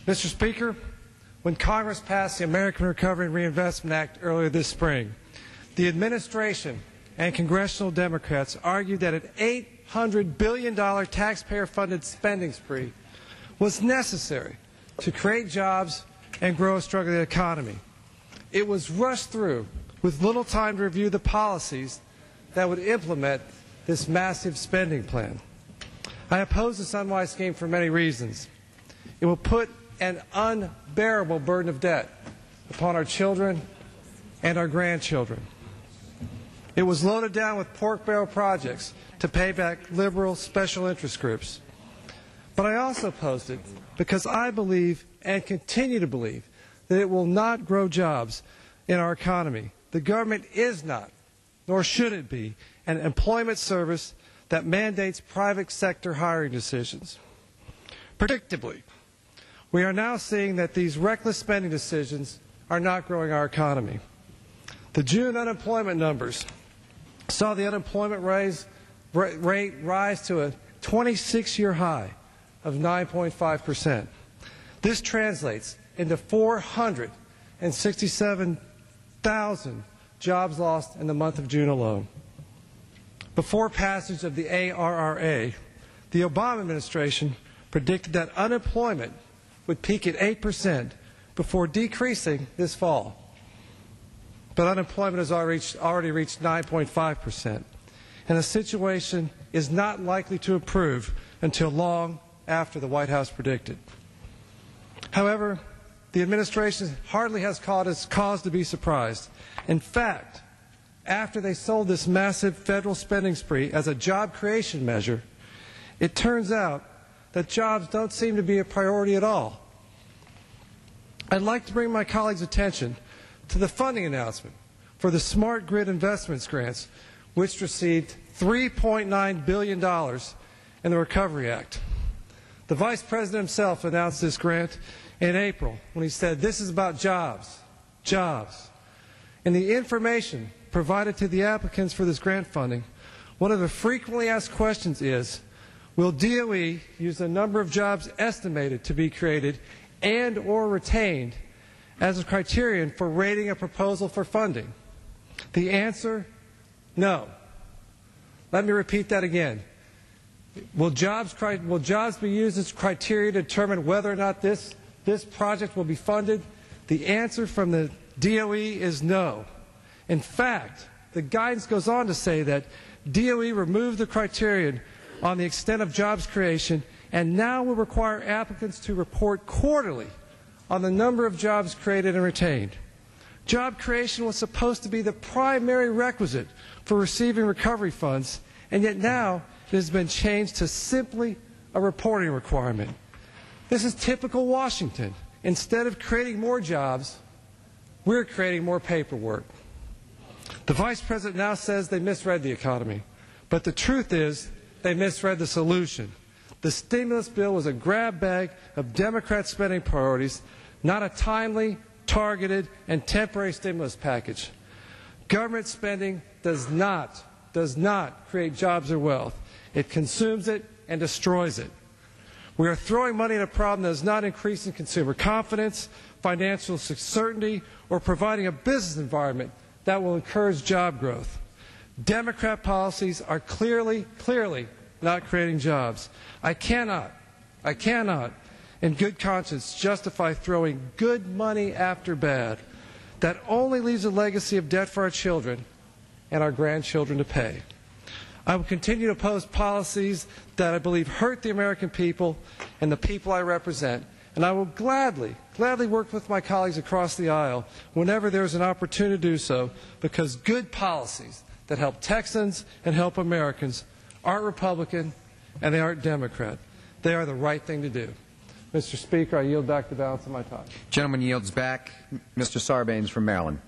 Mr. Speaker, when Congress passed the American Recovery and Reinvestment Act earlier this spring, the administration and congressional Democrats argued that an $800 billion taxpayer-funded spending spree was necessary to create jobs and grow a struggling economy. It was rushed through with little time to review the policies that would implement this massive spending plan. I oppose this unwise scheme for many reasons. It will put an unbearable burden of debt upon our children and our grandchildren. It was loaded down with pork barrel projects to pay back liberal special interest groups. But I also opposed it because I believe and continue to believe that it will not grow jobs in our economy. The government is not, nor should it be, an employment service that mandates private sector hiring decisions. Predictably, we are now seeing that these reckless spending decisions are not growing our economy. The June unemployment numbers saw the unemployment rate rise to a 26-year high of 9.5%. This translates into 467,000 jobs lost in the month of June alone. Before passage of the ARRA, the Obama administration predicted that unemployment would peak at 8% before decreasing this fall. But unemployment has already reached 9.5%, and the situation is not likely to improve until long after the White House predicted. However, the administration hardly has cause to be surprised. In fact, after they sold this massive federal spending spree as a job creation measure, it turns out that jobs don't seem to be a priority at all. I'd like to bring my colleagues' attention to the funding announcement for the Smart Grid Investments grants, which received $3.9 billion in the Recovery Act. The Vice President himself announced this grant in April when he said, "This is about jobs, jobs." In the information provided to the applicants for this grant funding, one of the frequently asked questions is, will DOE use the number of jobs estimated to be created and or retained as a criterion for rating a proposal for funding? The answer, no. Let me repeat that again. Will jobs be used as criteria to determine whether or not this project will be funded? The answer from the DOE is no. In fact, the guidance goes on to say that DOE removed the criterion on the extent of jobs creation and now will require applicants to report quarterly on the number of jobs created and retained. Job creation was supposed to be the primary requisite for receiving recovery funds, and yet now it has been changed to simply a reporting requirement. This is typical Washington. Instead of creating more jobs, we're creating more paperwork. The Vice President now says they misread the economy, but the truth is they misread the solution. The stimulus bill was a grab bag of Democrat spending priorities, not a timely, targeted, and temporary stimulus package. Government spending does not create jobs or wealth. It consumes it and destroys it. We are throwing money at a problem that is not increasing consumer confidence, financial certainty, or providing a business environment that will encourage job growth. Democrat policies are clearly not creating jobs. I cannot, in good conscience, justify throwing good money after bad. That only leaves a legacy of debt for our children and our grandchildren to pay. I will continue to oppose policies that I believe hurt the American people and the people I represent, and I will gladly work with my colleagues across the aisle whenever there is an opportunity to do so, because good policies that help Texans and help Americans aren't Republican and they aren't Democrat. They are the right thing to do. Mr. Speaker, I yield back the balance of my time. Gentleman yields back. Mr. Sarbanes from Maryland.